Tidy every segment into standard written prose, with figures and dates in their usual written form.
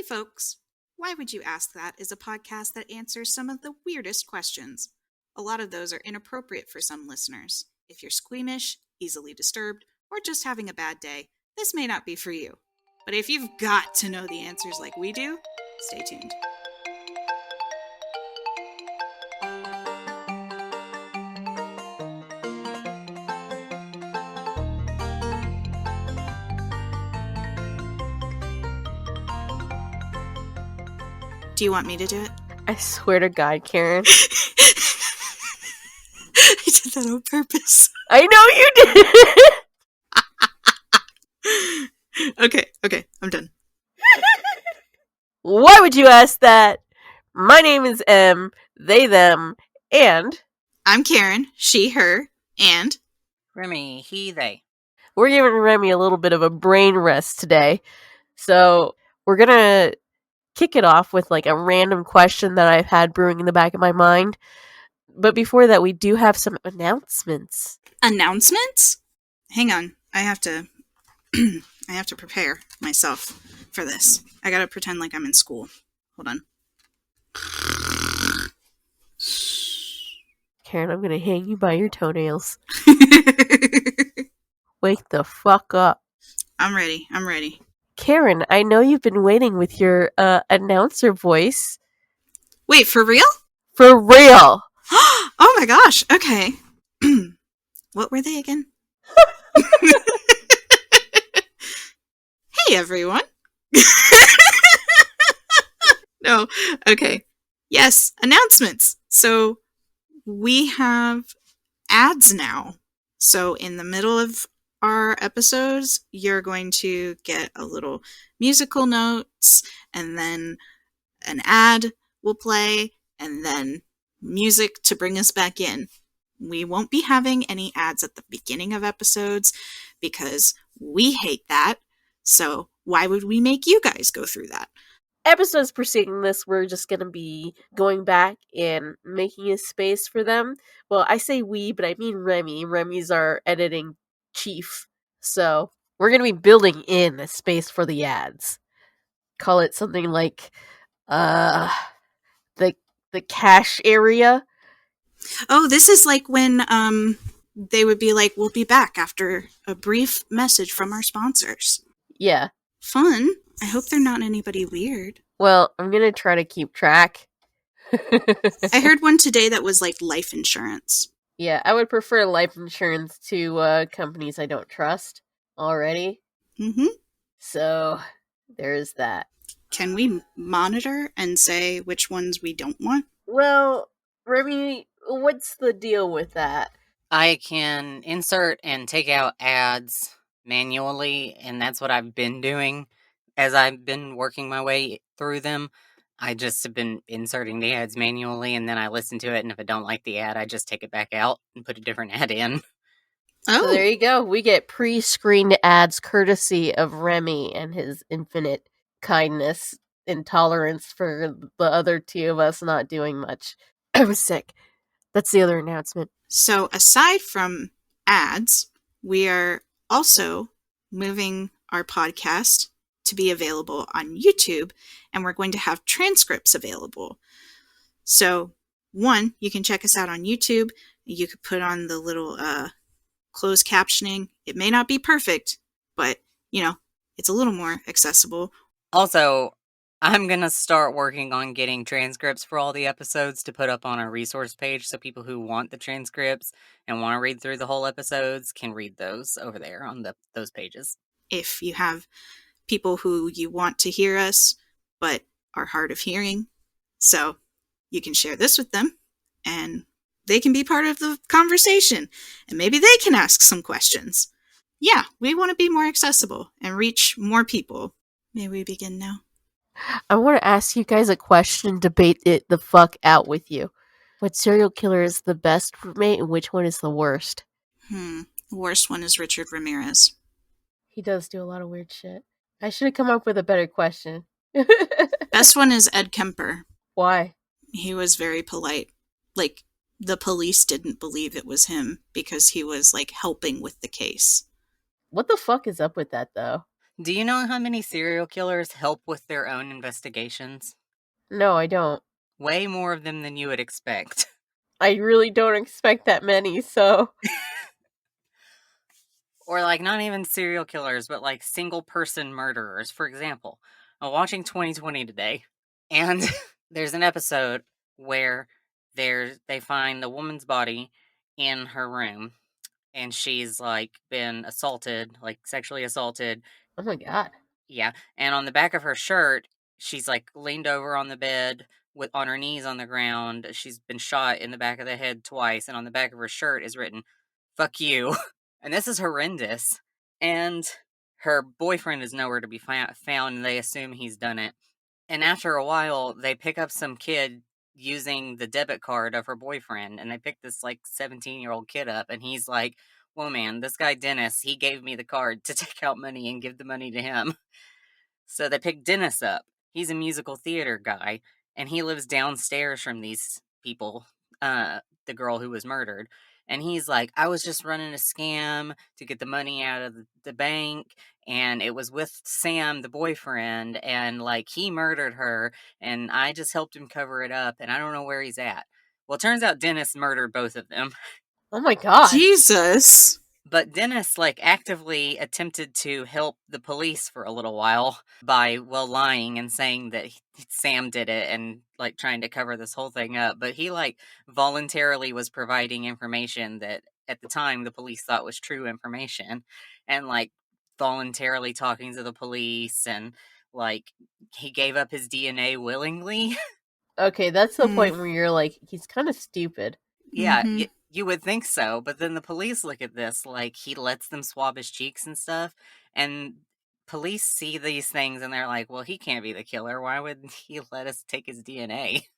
Hey folks, Why Would You Ask That is a podcast that answers some of the weirdest questions. A lot of those are inappropriate for some listeners. If you're squeamish, easily disturbed, or just having a bad day, this may not be for you. But if you've got to know the answers like we do, stay tuned. Do you want me to do it? I swear to God, Karen. I did that on purpose. I know you did! Okay, I'm done. Why would you ask that? My name is M, they, them, and... I'm Karen, she, her, and... Remy, he, they. We're giving Remy a little bit of a brain rest today. So, we're gonna kick it off with like a random question that I've had brewing in the back of my mind. But before that, we do have some announcements. Announcements? Hang on, I have to prepare myself for this. I gotta pretend like I'm in school. Hold on. Karen, I'm gonna hang you by your toenails. Wake the fuck up. I'm ready. Karen, I know you've been waiting with your announcer voice. Wait, for real? For real! Oh my gosh, okay. What were they again? Hey everyone. No, okay. Yes, announcements. So we have ads now. So in the middle of our episodes, you're going to get a little musical notes, and then an ad will play, and then music to bring us back in. We won't be having any ads at the beginning of episodes because we hate that. So why would we make you guys go through that? Episodes preceding this, we're just going to be going back and making a space for them. Well, I say we, but I mean Remy. Remy's our editing chief. So we're going to be building in a space for the ads. Call it something like the cash area. Oh, this is like when they would be like, we'll be back after a brief message from our sponsors. Yeah. Fun. I hope they're not anybody weird. Well, I'm going to try to keep track. I heard one today that was like life insurance. Yeah, I would prefer life insurance to companies I don't trust already. Mm-hmm. So, there's that. Can we monitor and say which ones we don't want? Well, Remy, what's the deal with that? I can insert and take out ads manually, and that's what I've been doing as I've been working my way through them. I just have been inserting the ads manually, and then I listen to it, and if I don't like the ad, I just take it back out and put a different ad in. Oh, So there you go. We get pre-screened ads courtesy of Remy and his infinite kindness and tolerance for the other two of us not doing much. I was sick. That's the other announcement. So aside from ads, we are also moving our podcast to be available on YouTube, and we're going to have transcripts available. So, one, you can check us out on YouTube. You could put on the little closed captioning. It may not be perfect, but, it's a little more accessible. Also, I'm going to start working on getting transcripts for all the episodes to put up on our resource page so people who want the transcripts and want to read through the whole episodes can read those over there on those pages. If you have people who you want to hear us but are hard of hearing, so you can share this with them and they can be part of the conversation and maybe they can ask some questions. Yeah, we want to be more accessible and reach more people. May we begin now? I want to ask you guys a question, debate it the fuck out with you. What serial killer is the best roommate and which one is the worst? The worst one is Richard Ramirez. He does do a lot of weird shit. I should have come up with a better question. Best one is Ed Kemper. Why? He was very polite. Like, the police didn't believe it was him because he was, like, helping with the case. What the fuck is up with that, though? Do you know how many serial killers help with their own investigations? No, I don't. Way more of them than you would expect. I really don't expect that many, so. Or, like, not even serial killers, but, like, single-person murderers. For example, I'm watching 2020 today, and there's an episode where they find the woman's body in her room, and she's, like, been assaulted, like, sexually assaulted. Oh my god. Yeah, and on the back of her shirt, she's, like, leaned over on the bed with on her knees on the ground. She's been shot in the back of the head twice, and on the back of her shirt is written, "Fuck you." And this is horrendous. And her boyfriend is nowhere to be found, and they assume he's done it. And after a while, they pick up some kid using the debit card of her boyfriend, and they pick this, like, 17-year-old kid up, and he's like, "Whoa, man, this guy Dennis, he gave me the card to take out money and give the money to him." So they picked Dennis up. He's a musical theater guy, and he lives downstairs from these people, the girl who was murdered. And he's like, "I was just running a scam to get the money out of the bank, and it was with Sam, the boyfriend, and like he murdered her, and I just helped him cover it up, and I don't know where he's at." Well, it turns out Dennis murdered both of them. Oh my god. Jesus. But Dennis, like, actively attempted to help the police for a little while by, well, lying and saying that Sam did it and, like, trying to cover this whole thing up. But he, like, voluntarily was providing information that at the time the police thought was true information, and, like, voluntarily talking to the police, and, like, he gave up his DNA willingly. Okay, that's the Hmm. point where you're like, he's kind of stupid. Yeah, Mhm. you would think so, but then the police look at this like he lets them swab his cheeks and stuff, and police see these things and they're like, "Well, he can't be the killer. Why would he let us take his DNA?"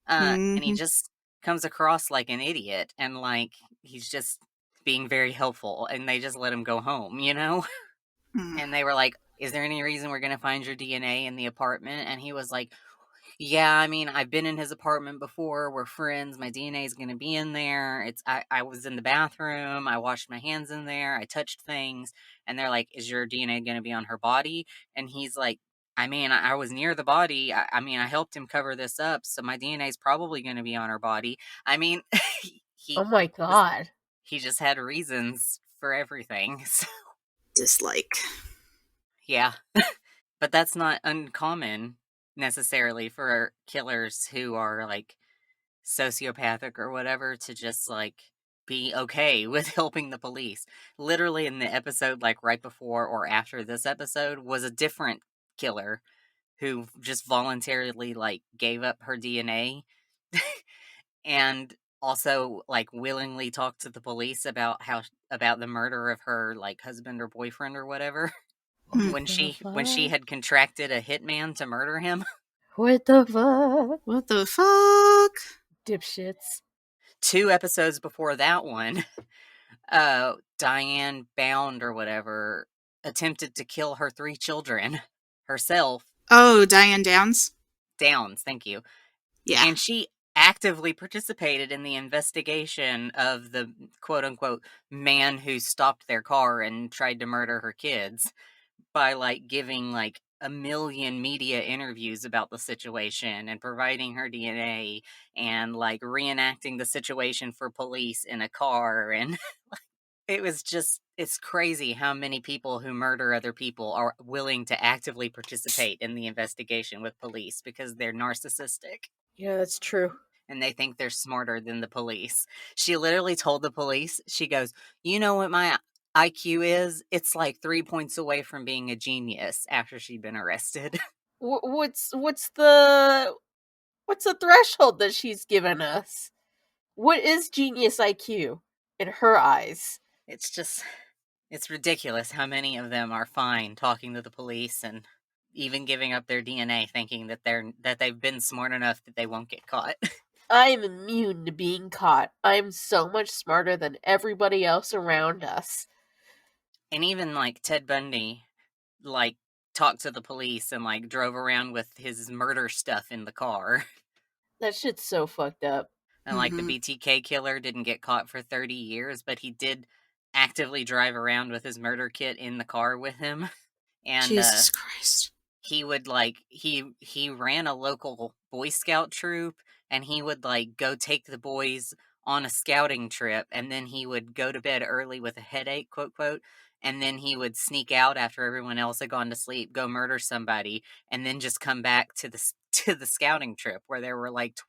And he Mhm. just comes across like an idiot, and like he's just being very helpful, and they just let him go home, you know? Hmm. And they were like, "Is there any reason we're gonna find your DNA in the apartment?" And he was like, "Yeah, I mean, I've been in his apartment before. We're friends. My DNA is going to be in there. I was in the bathroom. I washed my hands in there. I touched things." And they're like, "Is your DNA going to be on her body?" And he's like, "I mean, I was near the body. I mean, I helped him cover this up, so my DNA is probably going to be on her body." I mean, Oh he my just god. he just had reasons for everything. So, Dislike. yeah. But that's not uncommon necessarily for killers who are like sociopathic or whatever to just like be okay with helping the police. Literally in the episode like right before or after this episode was a different killer who just voluntarily like gave up her DNA and also like willingly talked to the police about about the murder of her like husband or boyfriend or whatever Hmm. What the when she fuck? had contracted a hitman to murder him. What the fuck? What the fuck? Dipshits. 2 episodes before that one, Diane Bound or whatever attempted to kill her 3 children herself. Oh, Diane Downs? Downs, thank you. Yeah. And she actively participated in the investigation of the quote unquote man who stopped their car and tried to murder her kids by like giving like a million media interviews about the situation and providing her DNA and like reenacting the situation for police in a car. And it was just, it's crazy how many people who murder other people are willing to actively participate in the investigation with police because they're narcissistic Yeah, that's true. and they think they're smarter than the police. She literally told the police, she goes, "You know what my IQ is? It's like 3 points away from being a genius," after she'd been arrested. What's the threshold that she's given us? What is genius IQ in her eyes? It's just, it's ridiculous how many of them are fine talking to the police and even giving up their DNA thinking that they've been smart enough that they won't get caught. I am immune to being caught. I am so much smarter than everybody else around us. And even like Ted Bundy, like talked to the police and like drove around with his murder stuff in the car. That shit's so fucked up. And like the Mhm. BTK killer didn't get caught for 30 years, but he did actively drive around with his murder kit in the car with him. and Jesus Christ. he would he ran a local Boy Scout troop, and he would go take the boys on a scouting trip, and then he would go to bed early with a headache, quote quote, and then he would sneak out after everyone else had gone to sleep, go murder somebody, and then just come back to the to the scouting trip where there were like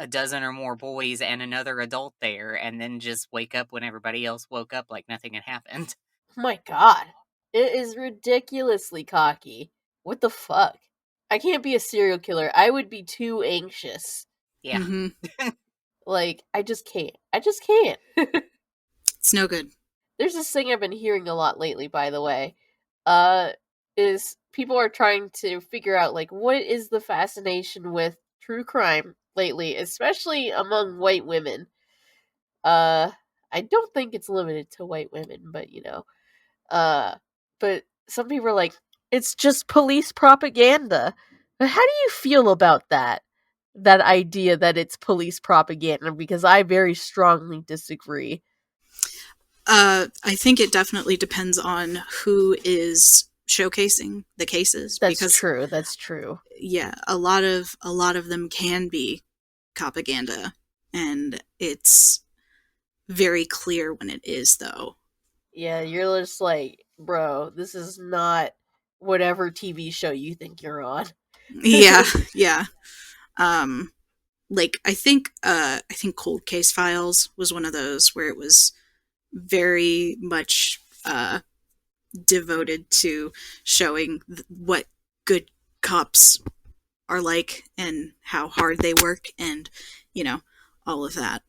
a dozen or more boys and another adult there, and then just wake up when everybody else woke up like nothing had happened. Oh my god. It is ridiculously cocky. What the fuck? I can't be a serial killer. I would be too anxious. Yeah. Mm-hmm. Like, I just can't. I just can't. It's no good. There's this thing I've been hearing a lot lately, by the way. Is people are trying to figure out, like, what is the fascination with true crime lately, especially among white women. I don't think it's limited to white women, but but some people are like, it's just police propaganda. But how do you feel about that? That idea that it's police propaganda? Because I very strongly disagree. I think it definitely depends on who is showcasing the cases. That's true. That's true. Yeah, a lot of them can be propaganda, and it's very clear when it is, though. Yeah, you're just like, bro, this is not whatever TV show you think you're on. Yeah, yeah. Like I think Cold Case Files was one of those where it was very much devoted to showing what good cops are like and how hard they work, and all of that.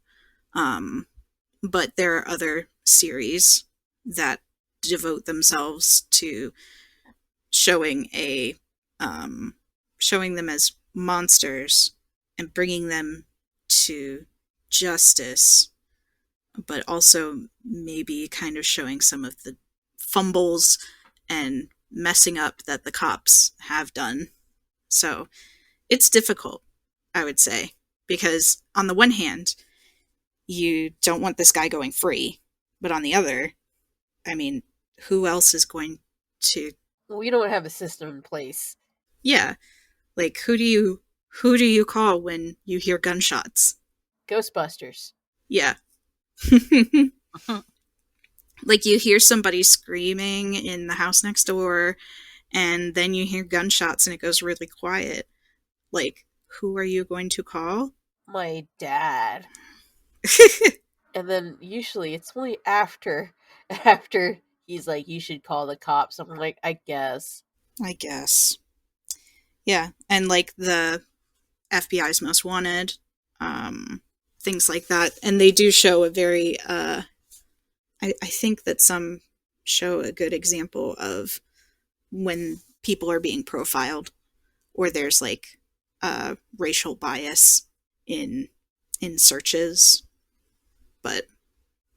But there are other series that devote themselves to showing showing them as monsters and bringing them to justice, but also maybe kind of showing some of the fumbles and messing up that the cops have done. So it's difficult, I would say, because on the one hand, you don't want this guy going free, but on the other, I mean, who else is going to... We don't have a system in place. Yeah. Like, who do you call when you hear gunshots? Ghostbusters. Yeah. Like, you hear somebody screaming in the house next door, and then you hear gunshots and it goes really quiet. Like, who are you going to call? My dad. And then usually it's only after he's like, you should call the cops. I'm like, I guess. Yeah, and like the FBI's Most Wanted, things like that. And they do show a very, I think that some show a good example of when people are being profiled, or there's like racial bias in searches. But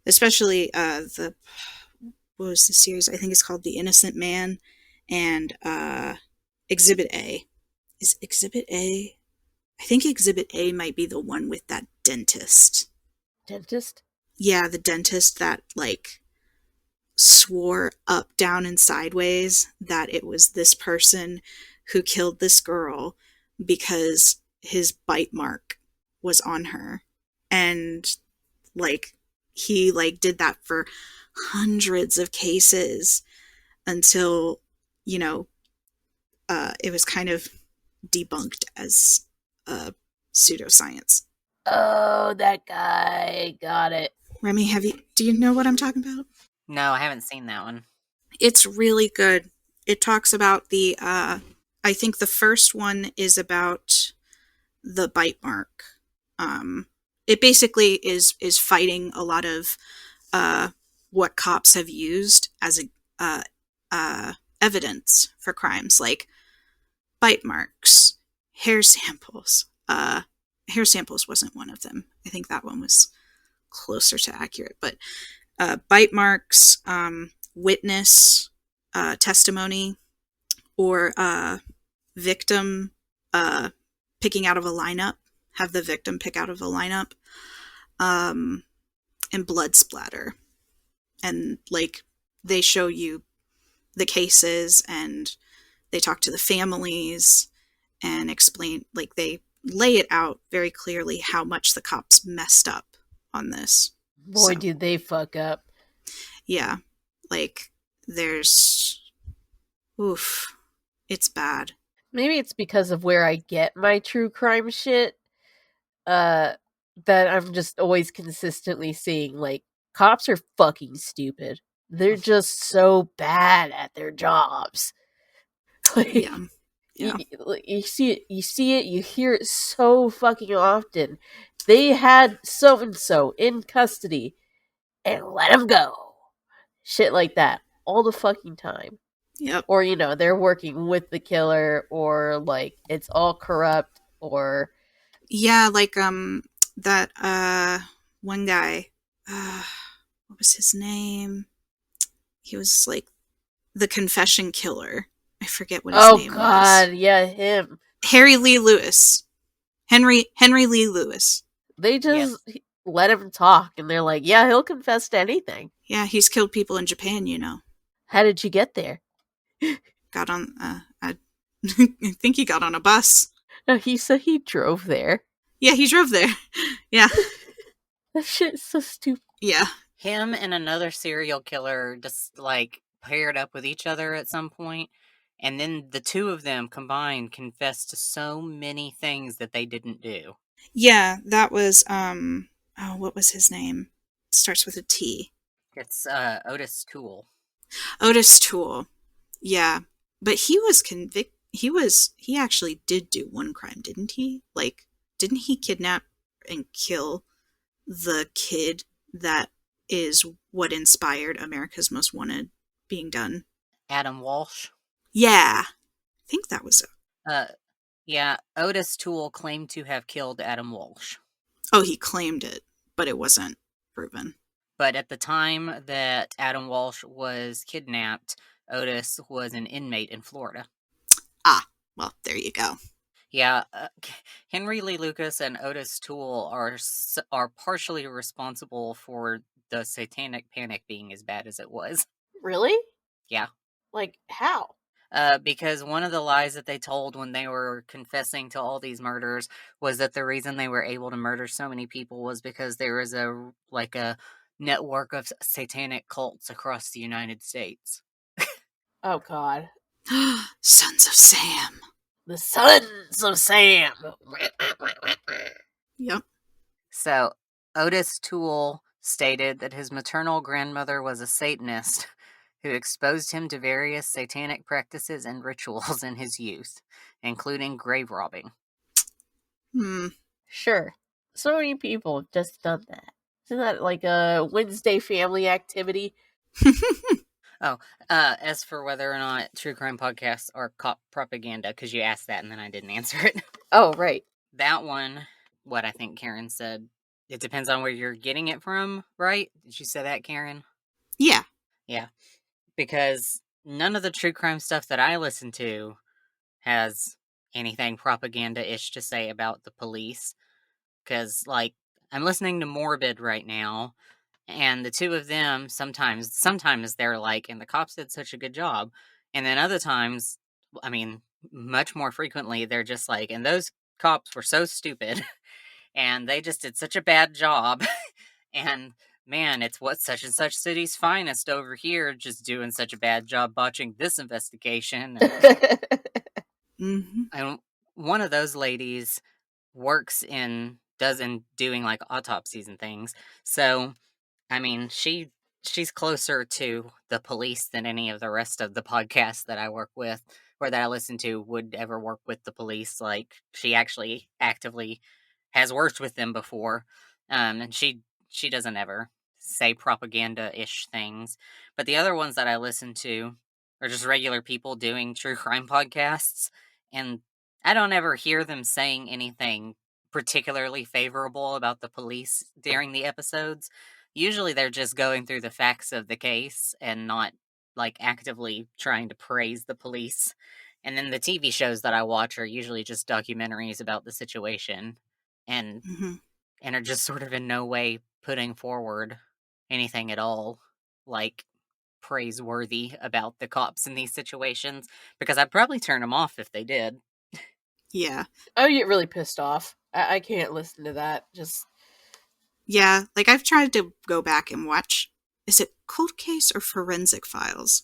especially what was the series? I think it's called The Innocent Man, and Exhibit A. Is Exhibit A? I think Exhibit A might be the one with that dentist. Dentist? Yeah, the dentist that like swore up, down, and sideways that it was this person who killed this girl because his bite mark was on her. And like he like did that for hundreds of cases until it was kind of debunked as pseudoscience. Oh, that guy. Got it. Remy, do you know what I'm talking about? No, I haven't seen that one. It's really good. It talks about the I think the first one is about the bite mark. It basically is fighting a lot of what cops have used as evidence for crimes, like bite marks, hair samples. Hair samples wasn't one of them. I think that one was closer to accurate. But bite marks, witness testimony, or victim picking out of a lineup. Have the victim pick out of a lineup, and blood splatter. And like they show you the cases, and they talk to the families and explain, like, they lay it out very clearly how much the cops messed up on this. Boy, So, did they fuck up. yeah, like, there's, oof, it's bad. Maybe it's because of where I get my true crime shit, that I'm just always consistently seeing, like, cops are fucking stupid. They're just so bad at their jobs. Like, Yeah, yeah, you see it, you hear it so fucking often. They had so and so in custody and let him go. Shit like that all the fucking time. yep. Or, they're working with the killer, or like it's all corrupt, or Yeah, like, that, one guy, what was his name? He was, like, the confession killer. I forget what his oh name was. god, yeah, him. Harry Lee Lewis. Henry Lee Lewis. They Yes. just let him talk, and they're like, yeah, he'll confess to anything. Yeah, he's killed people in Japan, How did you get there? Got on, I think he got on a bus. No, he said he drove there. Yeah, he drove there. Yeah, That shit's so stupid. yeah. Him and another serial killer just like paired up with each other at some point, and then the two of them combined confessed to so many things that they didn't do. Yeah, that was, oh, what was his name? It starts with a T. It's Otis Toole. Otis Toole. Yeah. But he was convicted. He actually did do one crime, didn't he? Like, didn't he kidnap and kill the kid that is what inspired America's Most Wanted being done? Adam Walsh. Yeah. I think that was it. Yeah, Otis Toole claimed to have killed Adam Walsh. Oh, he claimed it, but it wasn't proven. But at the time that Adam Walsh was kidnapped, Otis was an inmate in Florida. Ah, well, there you go. Yeah, Henry Lee Lucas and Otis Toole are partially responsible for the Satanic Panic being as bad as it was. Really? Yeah. Like, how? Because one of the lies that they told when they were confessing to all these murders was that the reason they were able to murder so many people was because there was a network of satanic cults across the United States. Oh god. Sons of Sam. The Sons of Sam. Yep. So, Otis Toole stated that his maternal grandmother was a Satanist who exposed him to various satanic practices and rituals in his youth, including grave robbing. Sure. So many people have just done that. Isn't that like a Wednesday family activity? As for whether or not true crime podcasts are cop propaganda, because you asked that and then I didn't answer it. Oh, right. That one, what I think Karen said, it depends on where you're getting it from, right? Did you say that, Karen? Yeah. Yeah. Because none of the true crime stuff that I listen to has anything propaganda-ish to say about the police. Because, like, I'm listening to Morbid right now, and the two of them, sometimes they're like, and the cops did such a good job. And then other times, I mean, much more frequently, they're just like, and those cops were so stupid, and they just did such a bad job. And man, it's what such and such city's finest over here, just doing such a bad job botching this investigation. Mm-hmm. And one of those ladies does in doing like autopsies and things. So, I mean, she's closer to the police than any of the rest of the podcasts that I work with or that I listen to would ever work with the police. Like, she actually actively has worked with them before. And she doesn't ever say propaganda-ish things. But the other ones that I listen to are just regular people doing true crime podcasts, and I don't ever hear them saying anything particularly favorable about the police during the episodes. Usually they're just going through the facts of the case and not like actively trying to praise the police. And then the TV shows that I watch are usually just documentaries about the situation and Mm-hmm. and are just sort of in no way putting forward anything at all. Like, praiseworthy about the cops in these situations, because I'd probably turn them off if they did. Yeah. I would get really pissed off. I can't listen to that. Just Yeah, like I've tried to go back and watch, is it Cold Case or Forensic Files?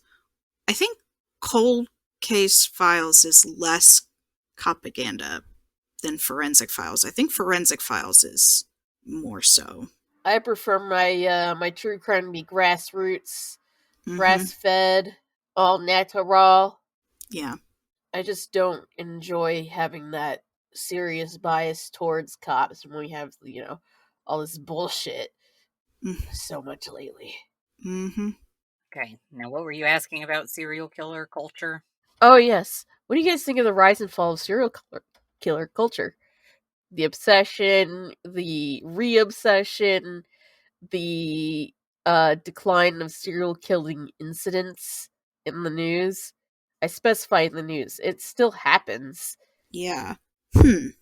I think Cold Case Files is less propaganda than Forensic Files. I think Forensic Files is more so. I prefer my true crime to be grassroots, Mm-hmm. grass fed, all natural. Yeah. I just don't enjoy having that serious bias towards cops when we have, all this bullshit so much lately. Mm-hmm. Okay, now what were you asking about serial killer culture? Oh, yes. What do you guys think of the rise and fall of killer culture? The obsession, the re-obsession, the decline of serial killing incidents in the news. I specify in the news. It still happens. Yeah. I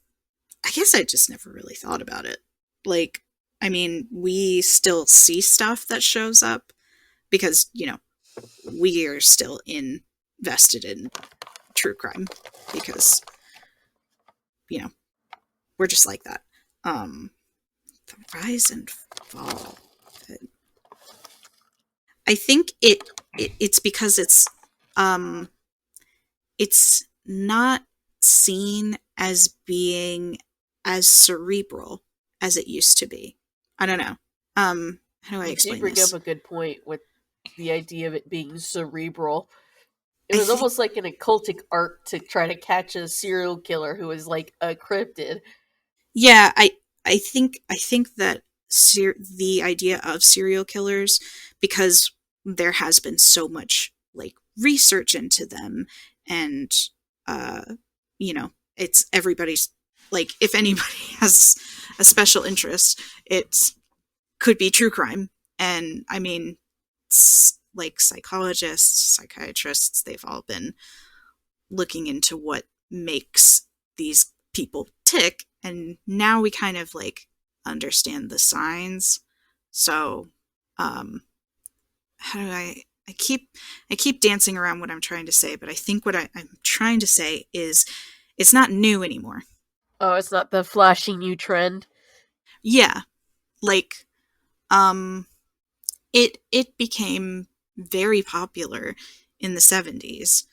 guess I just never really thought about it. Like, I mean, we still see stuff that shows up because, we are still invested in true crime because, you know, we're just like that. The rise and fall. I think it's because it's not seen as being as cerebral as it used to be. I don't know. How do I You did explain bring this? up a good point with the idea of it being cerebral. It I was think almost like an occultic art to try to catch a serial killer who was like a cryptid. yeah, I think that the idea of serial killers, because there has been so much like research into them, and uh it's everybody's, like, if anybody has a special interest, it could be true crime. And I mean, like psychologists, psychiatrists, they've all been looking into what makes these people tick, and now we kind of like understand the signs. So how do I keep dancing around what I'm trying to say, but I think what I'm trying to say is it's not new anymore. Oh, it's not the flashy new trend. Yeah, like um it became very popular in the 70s,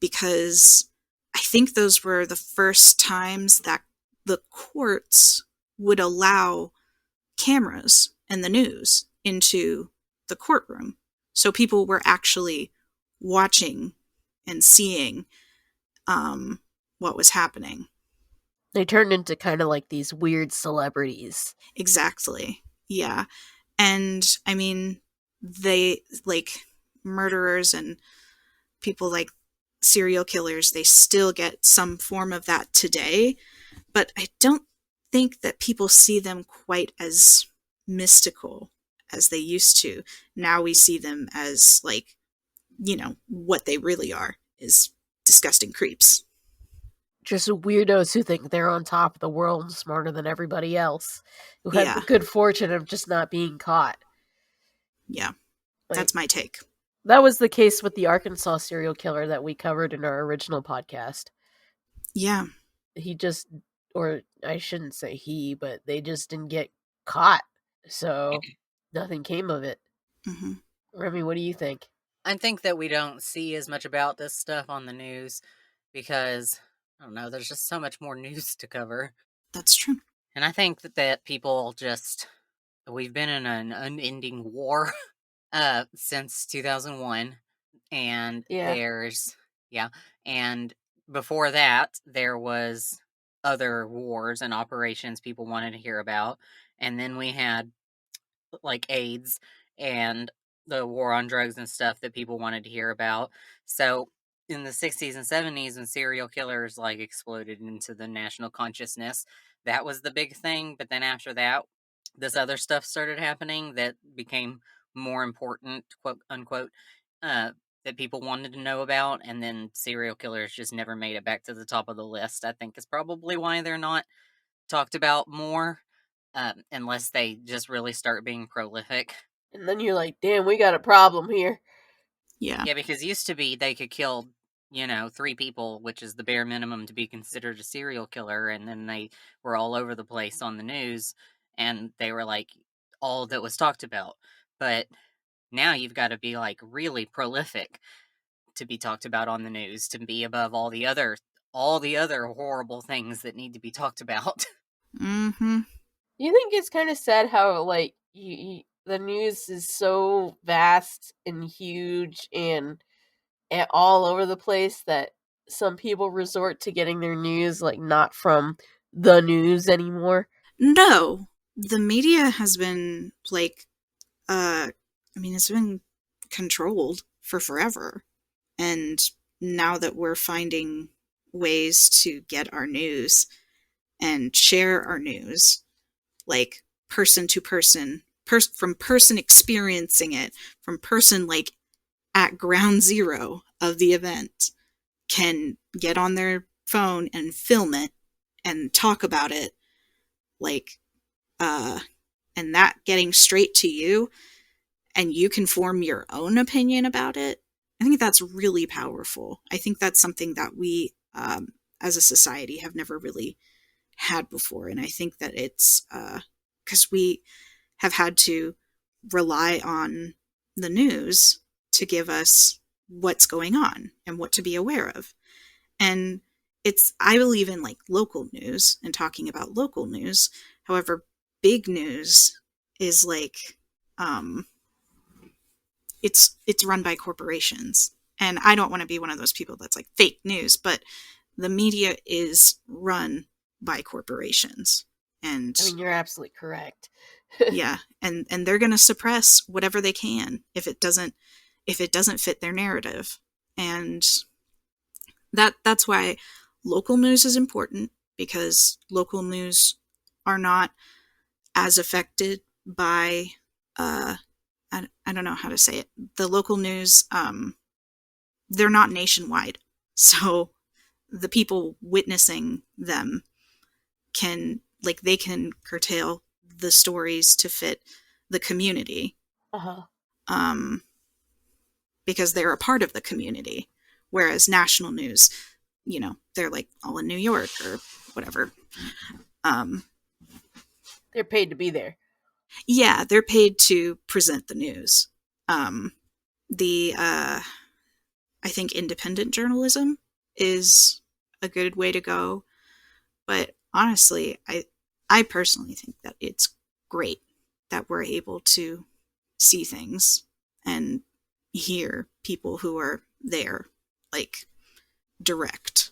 because I think those were the first times that the courts would allow cameras and the news into the courtroom. So people were actually watching and seeing what was happening. They turned into kind of like these weird celebrities. Exactly. Yeah. And I mean, they, like, murderers and people like serial killers, they still get some form of that today, but I don't think that people see them quite as mystical as they used to. Now we see them as, like, what they really are is disgusting creeps. Just weirdos who think they're on top of the world and smarter than everybody else, who have the Yeah. good fortune of just not being caught. Yeah. Like, That's my take. that was the case with the Arkansas serial killer that we covered in our original podcast. Yeah. He just, or I shouldn't say he, but they just didn't get caught. So nothing came of it. Hmm. Remy, what do you think? I think that we don't see as much about this stuff on the news because, I don't know, there's just so much more news to cover. That's true. And I think that people just, we've been in an unending war since 2001. And Yeah. yeah, and before that, there was other wars and operations people wanted to hear about. And then we had like AIDS and the war on drugs and stuff that people wanted to hear about. So in the 60s and 70s, when serial killers like exploded into the national consciousness, that was the big thing. But then after that, this other stuff started happening that became more important, quote unquote, uh, that people wanted to know about. And then serial killers just never made it back to the top of the list. I think is probably why they're not talked about more, unless they just really start being prolific. And then you're like, damn, we got a problem here. Yeah. Yeah, because used to be they could kill, 3 people, which is the bare minimum to be considered a serial killer, and then they were all over the place on the news, and they were like all that was talked about. But now you've got to be like really prolific to be talked about on the news, to be above all the other horrible things that need to be talked about. Mm-hmm. You think it's kind of sad how, like, the news is so vast and huge and all over the place that some people resort to getting their news, like, not from the news anymore? No. The media has been, like, it's been controlled for forever. And now that we're finding ways to get our news and share our news, like person to person, from person experiencing it, from person like at ground zero of the event, can get on their phone and film it and talk about it, like, and that getting straight to you, and you can form your own opinion about it. I think that's really powerful. I think that's something that we, as a society, have never really had before. And I think that it's because we have had to rely on the news to give us what's going on and what to be aware of. And I believe in like local news and talking about local news. However, big news is like, it's run by corporations. And I don't want to be one of those people that's like fake news, but the media is run by corporations. And I mean, you're absolutely correct. yeah, and they're going to suppress whatever they can if it doesn't fit their narrative. And that's why local news is important, because local news are not as affected by I don't know how to say it. The local news, they're not nationwide. So the people witnessing them they can curtail the stories to fit the community. Uh-huh. Because they're a part of the community. Whereas national news, they're like all in New York or whatever. They're paid to be there. Yeah, they're paid to present the news. I think independent journalism is a good way to go. But honestly, I personally think that it's great that we're able to see things and hear people who are there, like, direct.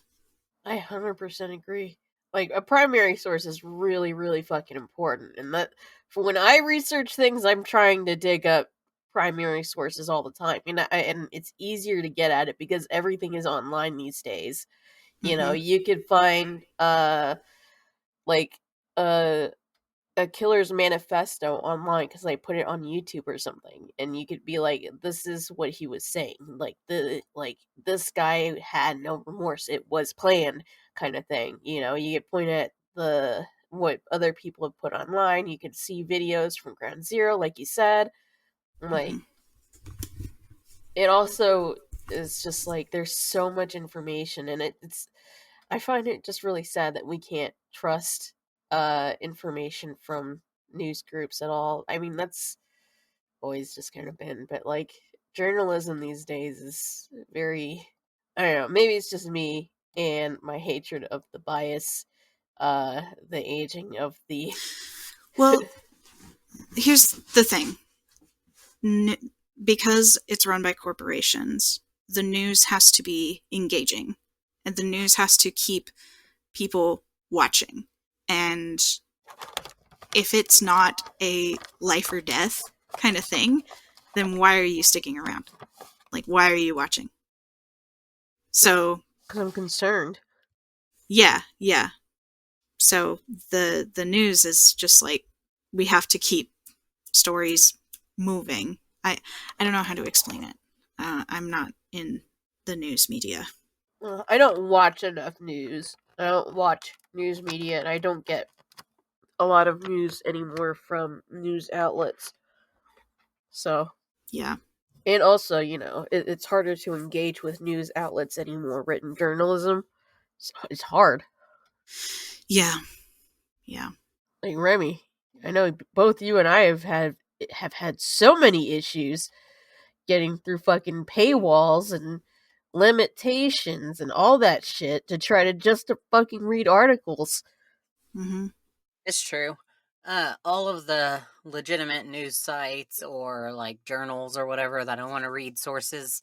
I 100% agree. Like, a primary source is really, really fucking important. And that, for when I research things, I'm trying to dig up primary sources all the time. And it's easier to get at it because everything is online these days. You could find, like, a killer's manifesto online because they put it on YouTube or something, and you could be like, "This is what he was saying. This guy had no remorse. It was planned," kind of thing. You could point at what other people have put online. You could see videos from Ground Zero, like you said. Like, it also is just like there's so much information, and it's. I find it just really sad that we can't trust information from news groups at all. I mean, that's always just kind of been, but like journalism these days is very, I don't know, maybe it's just me and my hatred of the bias, the aging of the Well, here's the thing. Because it's run by corporations, the news has to be engaging, and the news has to keep people watching. And if it's not a life or death kind of thing, then why are you sticking around? Like, why are you watching? So, because I'm concerned. yeah. So the news is just like, we have to keep stories moving. I don't know how to explain it. I'm not in the news media. I don't watch enough news. I don't watch news media, and I don't get a lot of news anymore from news outlets. So, Yeah. and also, it's harder to engage with news outlets anymore. Written journalism, it's hard. Yeah. Yeah. Like Remy, I know both you and I have had so many issues getting through fucking paywalls and limitations and all that shit to try to just to fucking read articles. Mm-hmm. It's true. All of the legitimate news sites or like journals or whatever that I want to read sources,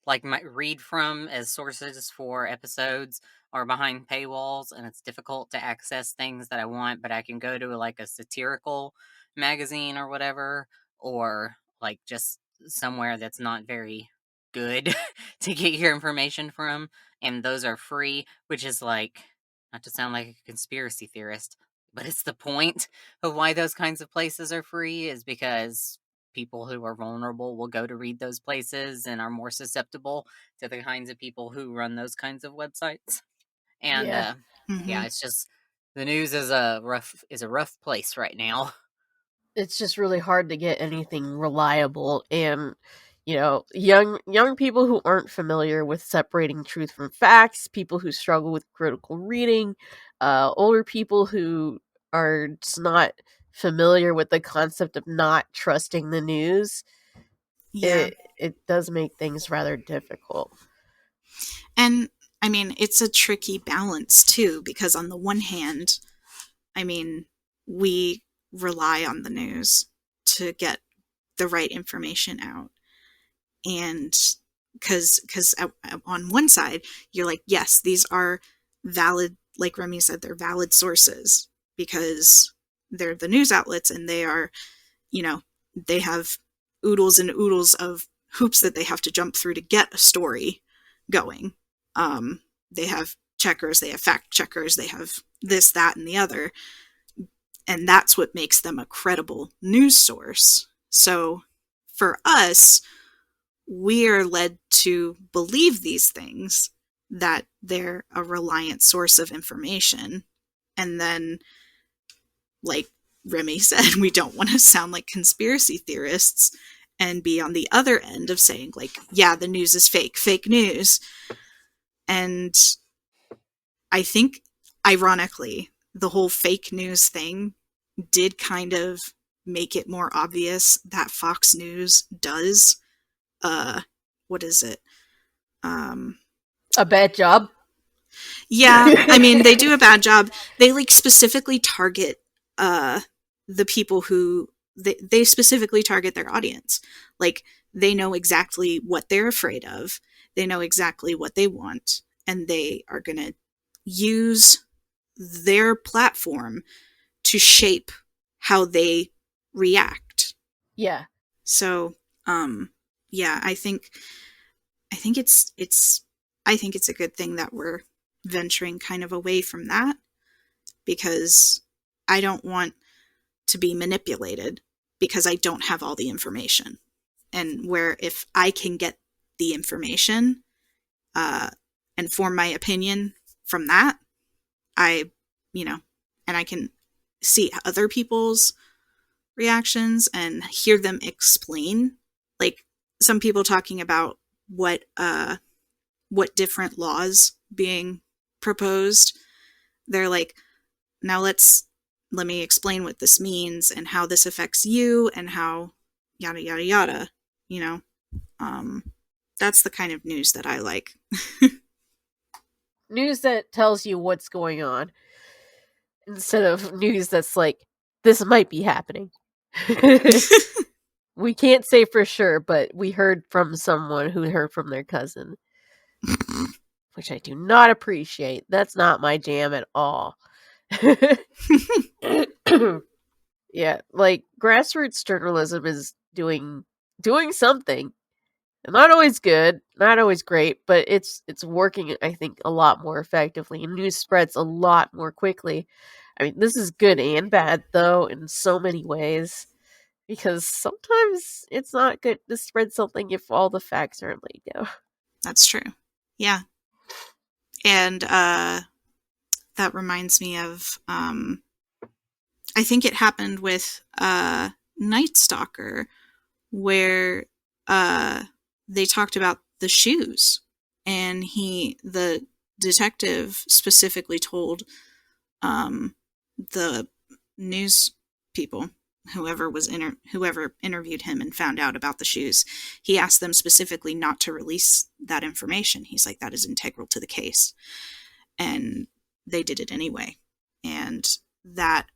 like read from as sources for episodes, are behind paywalls, and it's difficult to access things that I want. But I can go to like a satirical magazine or whatever, or like just somewhere that's not very good to get your information from, and those are free, which is like, not to sound like a conspiracy theorist, but it's the point of why those kinds of places are free, is because people who are vulnerable will go to read those places and are more susceptible to the kinds of people who run those kinds of websites. And Yeah. Mm-hmm. yeah, it's just, the news is a rough place right now. It's just really hard to get anything reliable, and young people who aren't familiar with separating truth from facts, people who struggle with critical reading, older people who are just not familiar with the concept of not trusting the news. Yeah. It does make things rather difficult. And I mean, it's a tricky balance too, because on the one hand, I mean, we rely on the news to get the right information out. And because on one side, you're like, yes, these are valid, like Remy said, they're valid sources because they're the news outlets and they are, they have oodles and oodles of hoops that they have to jump through to get a story going. They have checkers, they have fact checkers, they have this, that, and the other. And that's what makes them a credible news source. So for us, we are led to believe these things, that they're a reliant source of information. And then, like Remy said, we don't want to sound like conspiracy theorists and be on the other end of saying, like, yeah, the news is fake news. And I think, ironically, the whole fake news thing did kind of make it more obvious that Fox News does, what is it? A bad job. Yeah, I mean, they do a bad job. They like specifically target the people who they specifically target their audience. Like, they know exactly what they're afraid of. They know exactly what they want, and they are going to use their platform to shape how they react. Yeah. So, yeah, I think it's a good thing that we're venturing kind of away from that, because I don't want to be manipulated because I don't have all the information. And where if I can get the information and form my opinion from that, I, and I can see other people's reactions and hear them explain, like some people talking about what different laws being proposed. They're like, now let me explain what this means and how this affects you and how yada yada yada, you know. That's the kind of news that I like. News that tells you what's going on instead of news that's like, this might be happening. We can't say for sure, but we heard from someone who heard from their cousin, which I do not appreciate. That's not my jam at all. Yeah, like grassroots journalism is doing something. Not always good, not always great, but it's working, I think, a lot more effectively, and news spreads a lot more quickly. I mean, this is good and bad, though, in so many ways, because sometimes it's not good to spread something if all the facts aren't laid down. That's true. Yeah. And that reminds me of, I think it happened with Night Stalker, where they talked about the shoes, and the detective specifically told the news people, whoever interviewed him and found out about the shoes, he asked them specifically not to release that information. He's like, that is integral to the case, and they did it anyway. And that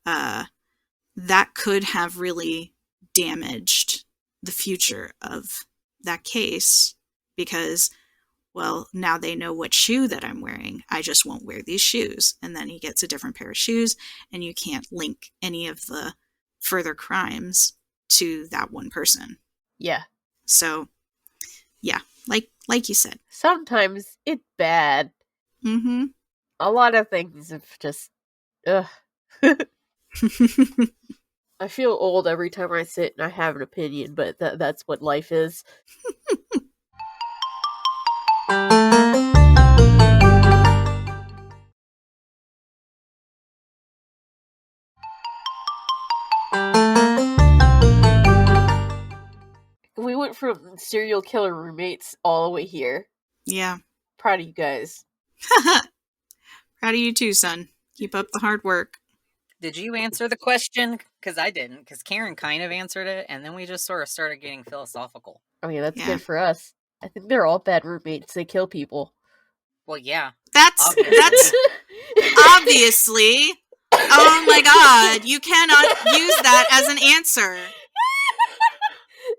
could have really damaged the future of that case, because, well, now they know what shoe that I'm wearing. I just won't wear these shoes. And then he gets a different pair of shoes, and you can't link any of the further crimes to that one person. Yeah. So, yeah, like you said. Sometimes it's bad. Mm-hmm. A lot of things have just... Ugh. I feel old every time I sit and I have an opinion, but that's what life is. We went from serial killer roommates all the way here. Yeah. Proud of you guys. Proud of you too, son. Keep up the hard work. Did you answer the question? Because I didn't. Because Karen kind of answered it, and then we just sort of started getting philosophical. I mean, that's good for us. I think they're all bad roommates. They kill people. Well, yeah. That's obviously. Oh my god, you cannot use that as an answer.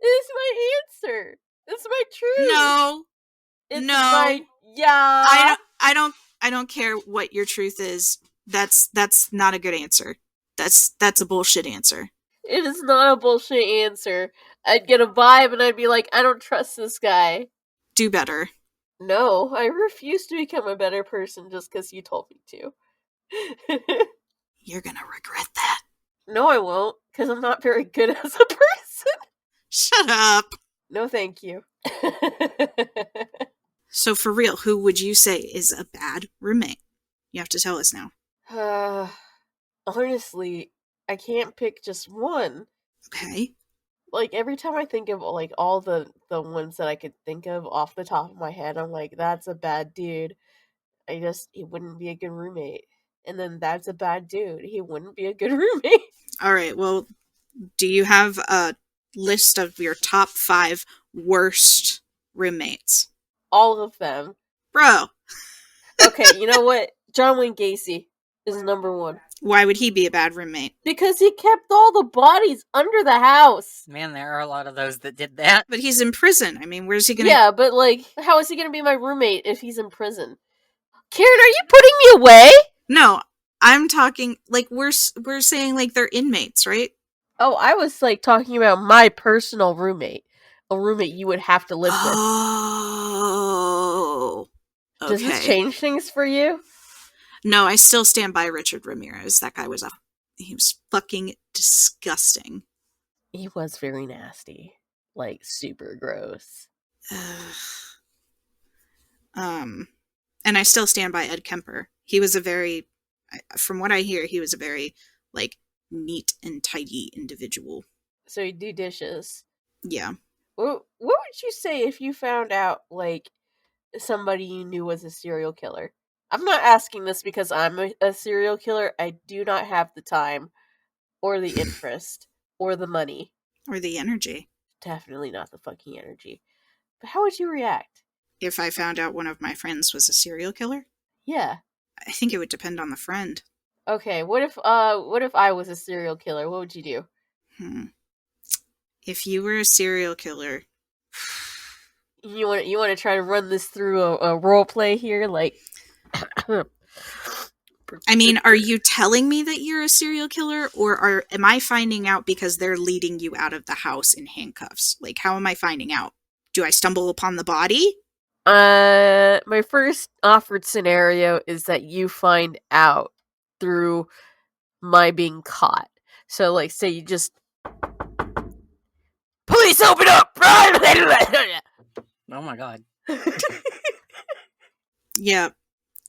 It's my answer. It's my truth. No. It's no. My, yeah. I don't care what your truth is. That's not a good answer. That's a bullshit answer. It is not a bullshit answer. I'd get a vibe and I'd be like, I don't trust this guy. Do better. No, I refuse to become a better person just because you told me to. You're gonna regret that. No, I won't, because I'm not very good as a person. Shut up. No, thank you. So for real, who would you say is a bad roommate? You have to tell us now. Honestly, I can't pick just one. Okay. Like, every time I think of, like, all the ones that I could think of off the top of my head, I'm like, that's a bad dude. He wouldn't be a good roommate. And then that's a bad dude. He wouldn't be a good roommate. Alright, well, do you have a list of your top 5 worst roommates? All of them. Bro. Okay, you know what? John Wayne Gacy is number 1. Why would he be a bad roommate? Because he kept all the bodies under the house. Man, there are a lot of those that did that. But he's in prison. I mean, where's he gonna... Yeah, but, like, how is he gonna be my roommate if he's in prison? Karen, are you putting me away? No, I'm talking, like, we're saying, like, they're inmates, right? Oh, I was, like, talking about my personal roommate. A roommate you would have to live with. Oh. Okay. Does this change things for you? No, I still stand by Richard Ramirez. That guy he was fucking disgusting. He was very nasty. Like, super gross. And I still stand by Ed Kemper. He was from what I hear, he was a very, like, neat and tidy individual. So he'd do dishes. Yeah. What would you say if you found out, like, somebody you knew was a serial killer? I'm not asking this because I'm a serial killer. I do not have the time, or the interest, or the money. Or the energy. Definitely not the fucking energy. But how would you react? If I found out one of my friends was a serial killer? Yeah. I think it would depend on the friend. Okay, what if I was a serial killer? What would you do? If you were a serial killer... You want to try to run this through a role play here? Like... I mean, are you telling me that you're a serial killer, or am I finding out because they're leading you out of the house in handcuffs? Like, how am I finding out? Do I stumble upon the body? My first offered scenario is that you find out through my being caught. So, like, say you just... Police, open up! Oh my god. Yeah.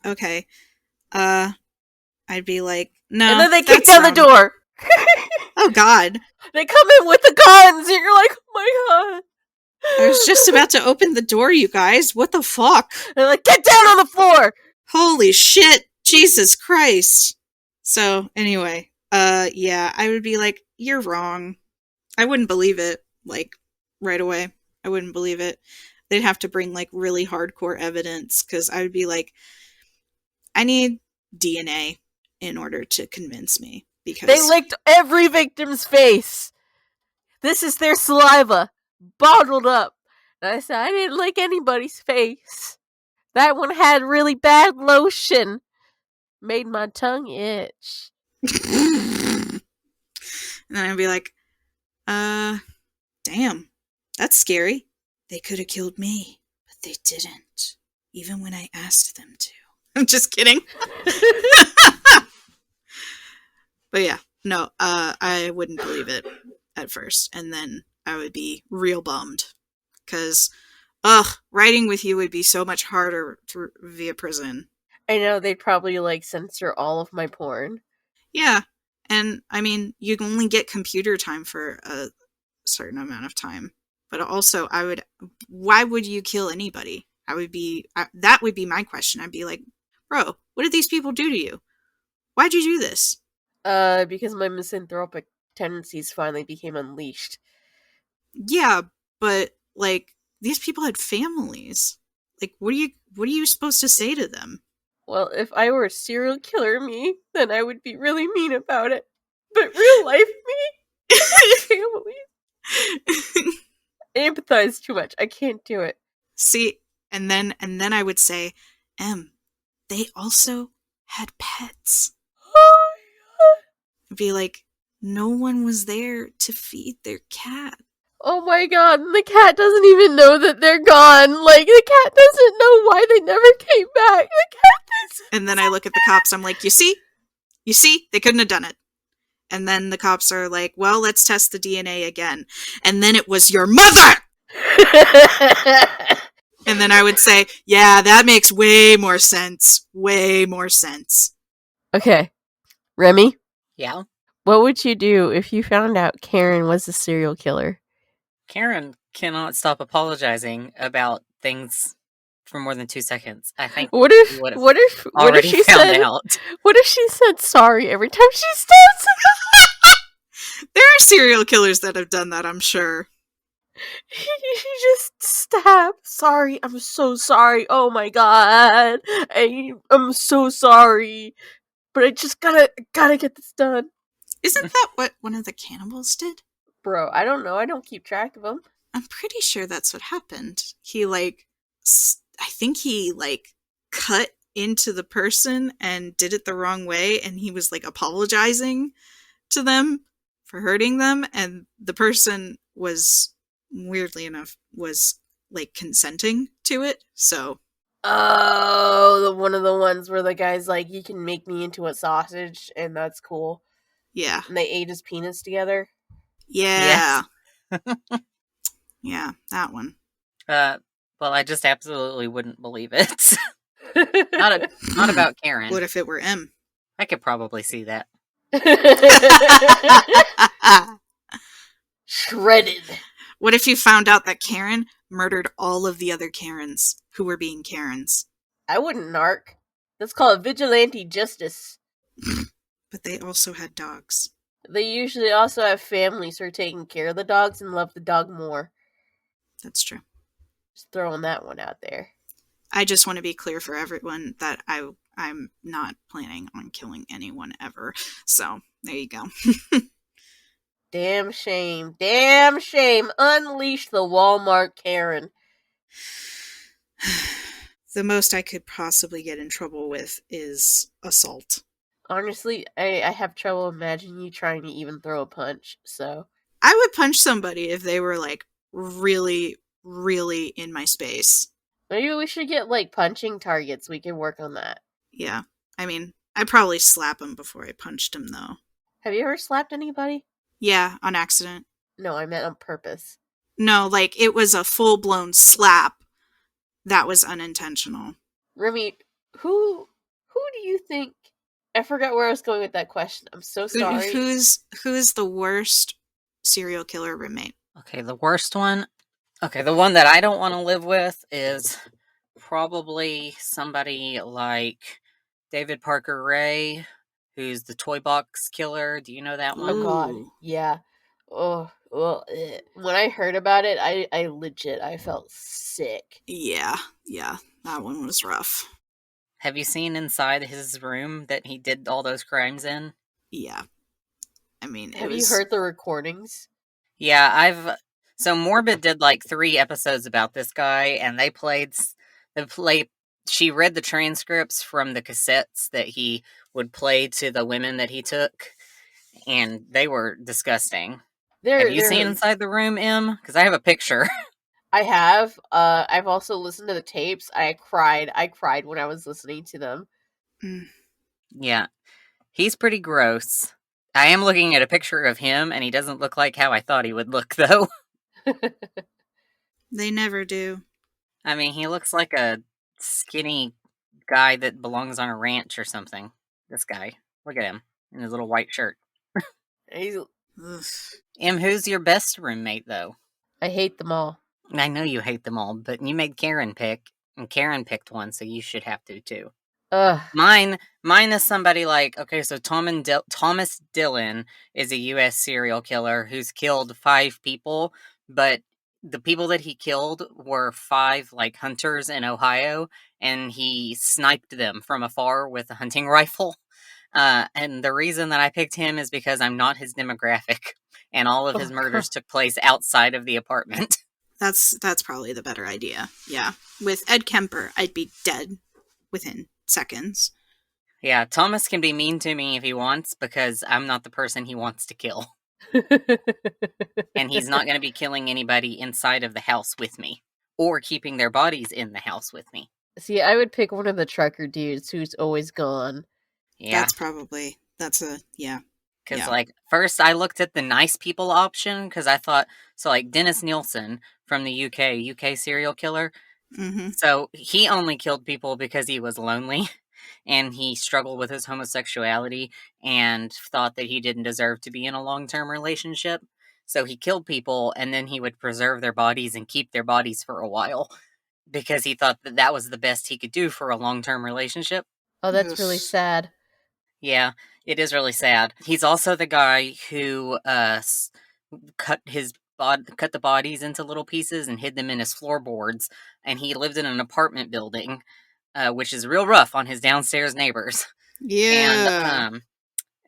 Okay. I'd be like, no. And then they kick down the door. Oh, God. They come in with the guns, and you're like, oh my god. I was just about to open the door, you guys. What the fuck? They're like, get down on the floor! Holy shit. Jesus Christ. So, anyway, yeah, I would be like, you're wrong. I wouldn't believe it, like, right away. I wouldn't believe it. They'd have to bring, like, really hardcore evidence, because I would be like, I need DNA in order to convince me, because... They licked every victim's face. This is their saliva, bottled up. And I said, I didn't lick anybody's face. That one had really bad lotion. Made my tongue itch. And then I'd be like, damn, that's scary. They could have killed me, but they didn't, even when I asked them to. I'm just kidding. But yeah, no, I wouldn't believe it at first, and then I would be real bummed, because, writing with you would be so much harder via prison. I know, they'd probably, like, censor all of my porn. Yeah, and, I mean, you can only get computer time for a certain amount of time, but also, why would you kill anybody? That would be my question. I'd be like, bro, what did these people do to you? Why'd you do this? Because my misanthropic tendencies finally became unleashed. Yeah, but, like, these people had families. Like, what are you supposed to say to them? Well, if I were a serial killer me, then I would be really mean about it. But real life me, family, I empathize too much. I can't do it. See, and then I would say, they also had pets. I'd be like, no one was there to feed their cat. Oh my god, and the cat doesn't even know that they're gone. Like, the cat doesn't know why they never came back. The cat doesn't. And then I look at the cops, I'm like, you see? They couldn't have done it. And then the cops are like, well, let's test the DNA again. And then it was your mother! And then I would say, yeah, that makes way more sense. Way more sense. Okay. Remy? Yeah? What would you do if you found out Karen was a serial killer? Karen cannot stop apologizing about things for more than 2 seconds. I think What if she said out. What if she said sorry every time she stabs him? There are serial killers that have done that, I'm sure. He just stabbed. Sorry, I'm so sorry. Oh my god. I'm so sorry. But I just gotta get this done. Isn't that what one of the cannibals did? Bro, I don't know. I don't keep track of them. I'm pretty sure that's what happened. He, like, I think he, like, cut into the person and did it the wrong way, and he was, like, apologizing to them for hurting them, and the person was, weirdly enough, was, like, consenting to it, so... Oh, one of the ones where the guy's like, you can make me into a sausage, and that's cool. Yeah. And they ate his penis together. Yeah. Yes. Yeah, that one. Well, I just absolutely wouldn't believe it. Not about Karen. What if it were M? I could probably see that. Shredded. What if you found out that Karen murdered all of the other Karens who were being Karens? I wouldn't narc. That's called vigilante justice. But they also had dogs. They usually also have families who are taking care of the dogs and love the dog more. That's true. Just throwing that one out there. I just want to be clear for everyone that I'm not planning on killing anyone ever. So, there you go. Damn shame. Damn shame. Unleash the Walmart Karen. The most I could possibly get in trouble with is assault. Honestly, I have trouble imagining you trying to even throw a punch, so... I would punch somebody if they were, like, really, really in my space. Maybe we should get, like, punching targets. We can work on that. Yeah. I mean, I'd probably slap him before I punched him, though. Have you ever slapped anybody? Yeah, on accident. No, I meant on purpose. No, like, it was a full-blown slap that was unintentional. Remy, who do you think I forgot where I was going with that question. I'm so sorry. Who's the worst serial killer roommate? Okay, the worst one. Okay, the one that I don't want to live with is probably somebody like David Parker Ray, who's the toy box killer. Do you know that Oh one? god, Ooh. yeah. Oh, well, when I heard about it, I legit, I felt sick. Yeah, that one was rough. Have you seen inside his room that he did all those crimes in? Yeah, I mean, it Have you was. heard the recordings? Yeah, so Morbid did like 3 episodes about this guy, and they played. She read the transcripts from the cassettes that he would play to the women that he took, and they were disgusting. Have you seen They're inside the room, Em? Because I have a picture. I have. I've also listened to the tapes. I cried when I was listening to them. Mm. Yeah, he's pretty gross. I am looking at a picture of him, and he doesn't look like how I thought he would look, though. They never do. I mean, he looks like a skinny guy that belongs on a ranch or something. This guy. Look at him in his little white shirt. He's, Ugh. Who's your best roommate, though? I hate them all. I know you hate them all, but you made Karen pick, and Karen picked one, so you should have to, too. Ugh. Mine is somebody like, okay, so Thomas Dillon is a U.S. serial killer who's killed 5 people, but the people that he killed were 5 like hunters in Ohio, and he sniped them from afar with a hunting rifle. And the reason that I picked him is because I'm not his demographic, and all of his murders took place outside of the apartment. That's probably the better idea. Yeah, with Ed Kemper, I'd be dead within seconds. Yeah, Thomas can be mean to me if he wants, because I'm not the person he wants to kill. And he's not going to be killing anybody inside of the house with me, or keeping their bodies in the house with me. See, I would pick one of the trucker dudes who's always gone. Yeah, Yeah. because Yeah. like first I looked at the nice people option because I thought so. Like Dennis Nielsen from the UK serial killer. Mm-hmm. So he only killed people because he was lonely, and he struggled with his homosexuality and thought that he didn't deserve to be in a long-term relationship. So he killed people, and then he would preserve their bodies and keep their bodies for a while because he thought that that was the best he could do for a long-term relationship. Oh, that's really Yes. sad. Yeah, it is really sad. He's also the guy who cut the bodies into little pieces and hid them in his floorboards, and he lived in an apartment building, which is real rough on his downstairs neighbors. Yeah. And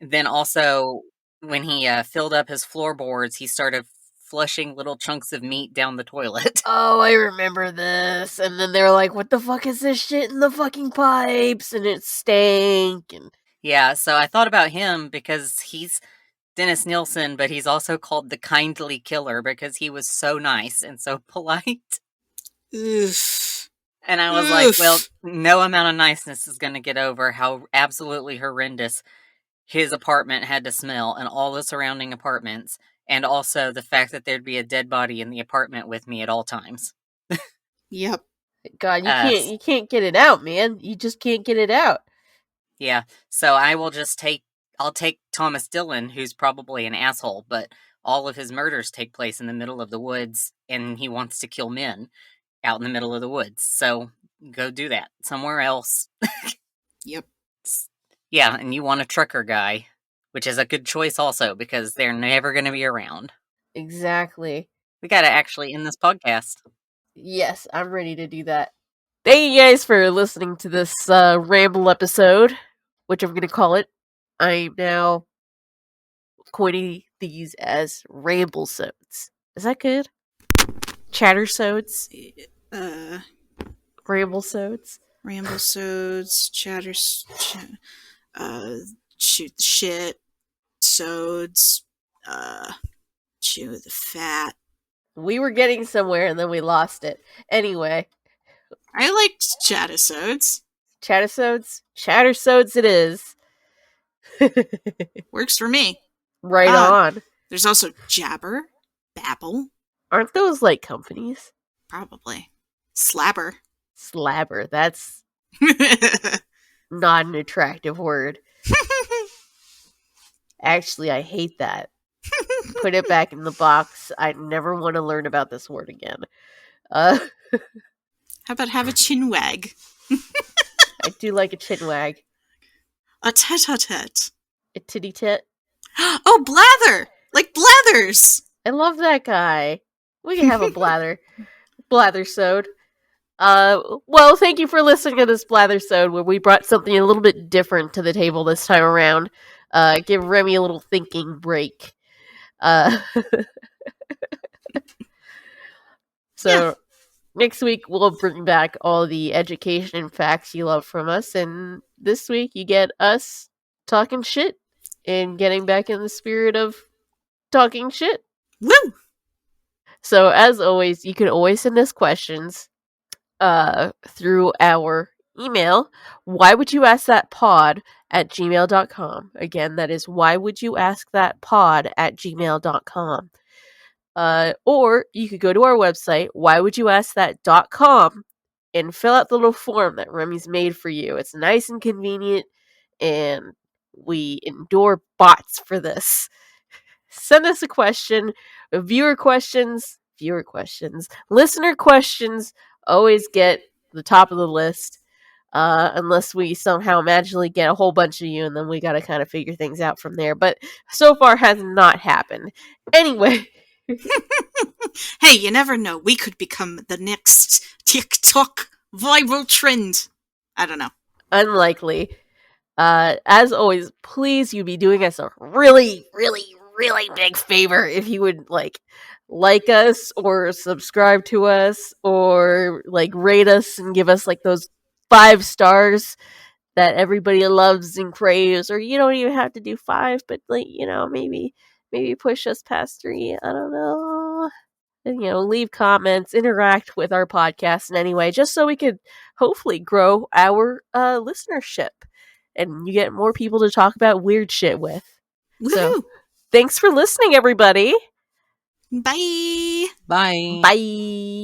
then also, when he filled up his floorboards, he started flushing little chunks of meat down the toilet. Oh, I remember this. And then they're like, what the fuck is this shit in the fucking pipes? And it stank. And Yeah, so I thought about him because he's Dennis Nielsen, but he's also called the kindly killer because he was so nice and so polite. Oof. And I was like, well, no amount of niceness is going to get over how absolutely horrendous his apartment had to smell and all the surrounding apartments, and also the fact that there'd be a dead body in the apartment with me at all times. Yep. God, you can't get it out, man. You just can't get it out. Yeah, so I'll take Thomas Dillon, who's probably an asshole, but all of his murders take place in the middle of the woods, and he wants to kill men out in the middle of the woods. So go do that somewhere else. Yep. Yeah, and you want a trucker guy, which is a good choice also because they're never going to be around. Exactly. We got to actually end this podcast. Yes, I'm ready to do that. Thank you guys for listening to this ramble episode, which I'm going to call it. I'm now coining these as ramblesodes. Is that good? Chattersodes? Ramblesodes? Ramblesodes, shoot the shit, sods, chew the fat. We were getting somewhere and then we lost it. Anyway. I liked chattersodes. Chattersodes it is. Works for me. Right on. There's also Jabber, Babble. Aren't those like companies? Probably. Slabber. Slabber. That's not an attractive word. Actually, I hate that. Put it back in the box. I never want to learn about this word again. How about have a chin wag? I do like a chin wag. A tete-a-tete. A titty tit. Oh, blather! Like Blathers! I love that guy. We can have a Blathersode. Well, thank you for listening to this Blathersode where we brought something a little bit different to the table this time around. Give Remy a little thinking break. So next week we'll bring back all the education and facts you love from us, and this week you get us talking shit and getting back in the spirit of talking shit. Woo! So as always, you can always send us questions through our email, whywouldyouaskthatpod@gmail.com. Again, that is whywouldyouaskthatpod@gmail.com. Or you could go to our website, whywouldyouaskthat.com, and fill out the little form that Remy's made for you. It's nice and convenient, and we endure bots for this. Send us a question, viewer questions, listener questions always get the top of the list, unless we somehow magically get a whole bunch of you, and then we gotta kind of figure things out from there. But so far has not happened. Anyway. Hey, you never know. We could become the next TikTok viral trend. I don't know. Unlikely. As always, please, you'd be doing us a really, really, really big favor if you would like us or subscribe to us or rate us and give us those 5 stars that everybody loves and craves. Or you don't even have to do 5, but maybe push us past 3. I don't know. And, leave comments, interact with our podcast in any way, just so we could hopefully grow our listenership and you get more people to talk about weird shit with. Woohoo! So, thanks for listening, everybody. Bye. Bye. Bye.